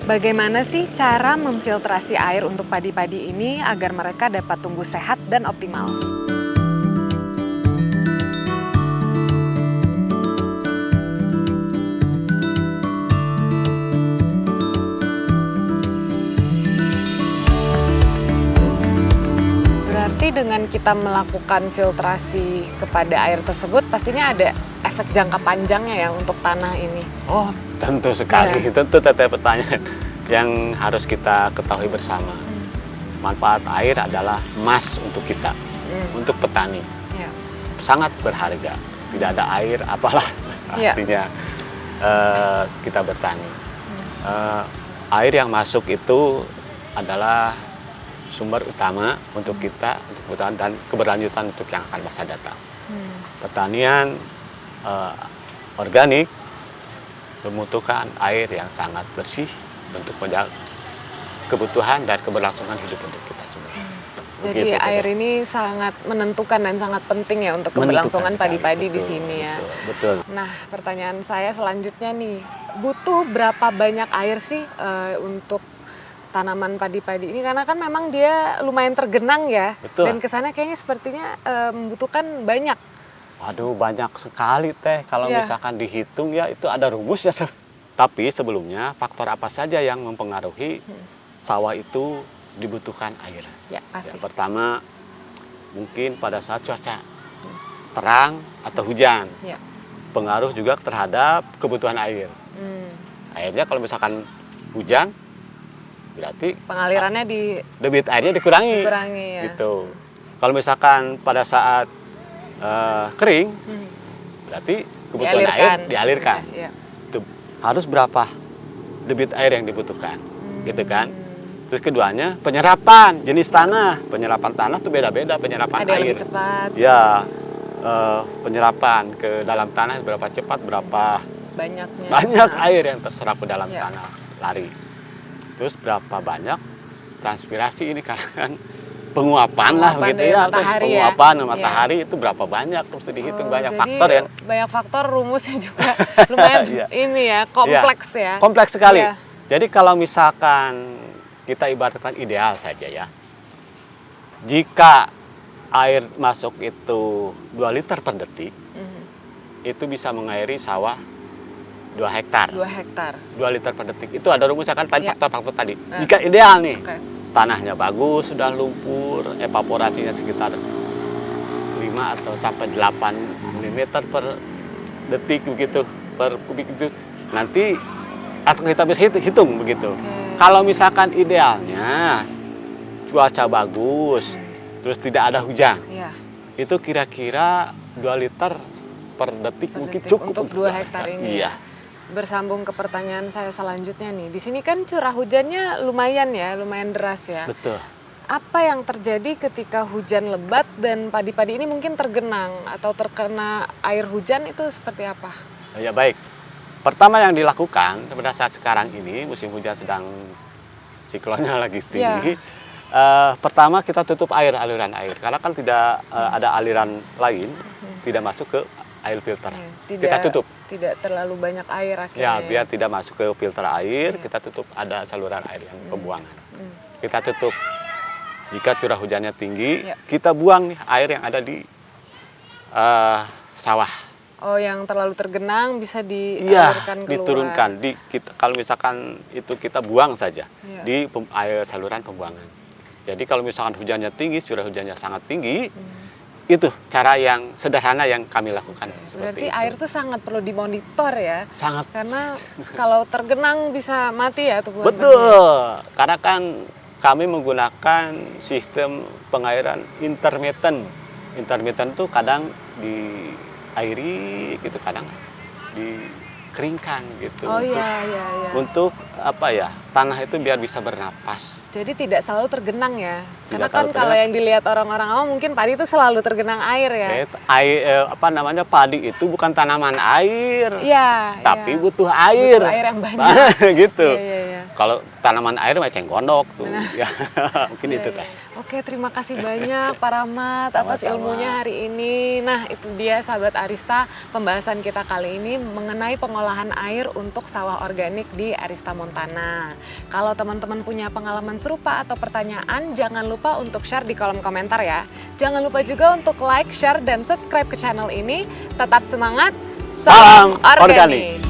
Bagaimana sih cara memfiltrasi air untuk padi-padi ini agar mereka dapat tumbuh sehat dan optimal? Berarti dengan kita melakukan filtrasi kepada air tersebut, pastinya ada efek jangka panjangnya ya untuk tanah ini. Oh, tentu sekali. Tentu tetap pertanyaan yang harus kita ketahui bersama. Manfaat air adalah emas untuk kita, untuk petani. Ya. Sangat berharga. Tidak ada air, apalah artinya kita bertani. Air yang masuk itu adalah sumber utama untuk kita, untuk bertahan dan keberlanjutan untuk yang akan masa datang. Pertanian organik membutuhkan air yang sangat bersih untuk menjaga kebutuhan dan keberlangsungan hidup untuk kita semua. Jadi air ini sangat menentukan dan sangat penting ya untuk keberlangsungan padi-padi di sini ya. Betul. Nah, pertanyaan saya selanjutnya nih, butuh berapa banyak air sih untuk tanaman padi-padi ini? Karena kan memang dia lumayan tergenang ya. Betul. Dan kesana kayaknya sepertinya membutuhkan banyak. Waduh, banyak sekali teh. Kalau misalkan dihitung ya itu ada rumusnya. Tapi sebelumnya faktor apa saja yang mempengaruhi sawah itu dibutuhkan air? Ya, pasti. Yang pertama mungkin pada saat cuaca terang atau hujan. Ya. Pengaruh juga terhadap kebutuhan air. Airnya kalau misalkan hujan berarti pengalirannya debit airnya dikurangi. Ya. Gitu. Kalau misalkan pada saat kering, berarti kebutuhan air dialirkan. Ya. Itu harus berapa debit air yang dibutuhkan, gitu kan? Terus keduanya penyerapan jenis tanah. Penyerapan tanah itu beda-beda penyerapan ada air. yang lebih cepat. Ya, penyerapan ke dalam tanah berapa cepat, berapa banyak air yang terserap ke dalam tanah lari. Terus berapa banyak transpirasi ini karena kan penguapan lah begitu ya, penguapan matahari itu berapa banyak terus dihitung banyak faktor ya. Banyak faktor, rumusnya juga lumayan ini ya, kompleks ya. Kompleks sekali. Jadi kalau misalkan kita ibaratkan ideal saja ya. Jika air masuk itu 2 liter per detik, itu bisa mengairi sawah 2 hektar. 2 hektar. 2 liter per detik. Itu ada rumusnya kan tadi faktor-faktor tadi. Jika ideal nih. Tanahnya bagus, sudah lumpur, evaporasinya sekitar 5 atau sampai 8 mm per detik begitu, per kubik itu. Nanti atau kita bisa hitung begitu. Kalau misalkan idealnya cuaca bagus, terus tidak ada hujan, itu kira-kira 2 liter per detik mungkin cukup untuk 2 hektar ini. Iya. Bersambung ke pertanyaan saya selanjutnya nih, di sini kan curah hujannya lumayan deras ya. Betul. Apa yang terjadi ketika hujan lebat dan padi-padi ini mungkin tergenang atau terkena air hujan itu seperti apa? Ya baik. Pertama yang dilakukan pada saat sekarang ini musim hujan sedang siklonnya lagi tinggi. Pertama kita tutup aliran air karena kan tidak ada aliran lain tidak masuk ke air filter. Kita tutup. Tidak terlalu banyak air akhirnya. Ya, biar tidak masuk ke filter air, kita tutup ada saluran air yang pembuangan. Kita tutup. Jika curah hujannya tinggi, kita buang nih air yang ada di sawah. Oh, yang terlalu tergenang bisa dialirkan keluar. Diturunkan. Kalau misalkan itu kita buang saja di air saluran pembuangan. Jadi kalau misalkan hujannya tinggi, curah hujannya sangat tinggi, itu cara yang sederhana yang kami lakukan. Berarti air itu sangat perlu dimonitor ya? Sangat. Karena kalau tergenang bisa mati ya tumbuhan. Betul. Karena kan kami menggunakan sistem pengairan intermittent. Intermittent itu kadang diairi gitu, kadang dikeringkan gitu. Oh iya. Untuk apa ya? Tanah itu biar bisa bernapas. Jadi tidak selalu tergenang ya? Karena kan kalau yang dilihat orang-orang awam mungkin padi itu selalu tergenang air ya? Padi itu bukan tanaman air. Iya. Tapi butuh air. Butuh air yang banyak. Gitu. Iya. Kalau tanaman air macam gondok tuh. Ya, mungkin Iya, itu iya. teh. Oke, terima kasih banyak Pak Rahmat atas Sama-sama. ilmunya hari ini. Nah, itu dia sahabat Arista, pembahasan kita kali ini mengenai pengolahan air untuk sawah organik di Arista Montana. Kalau teman-teman punya pengalaman serupa atau pertanyaan, jangan lupa untuk share di kolom komentar ya. Jangan lupa juga untuk like, share, dan subscribe ke channel ini. Tetap semangat, Salam organik.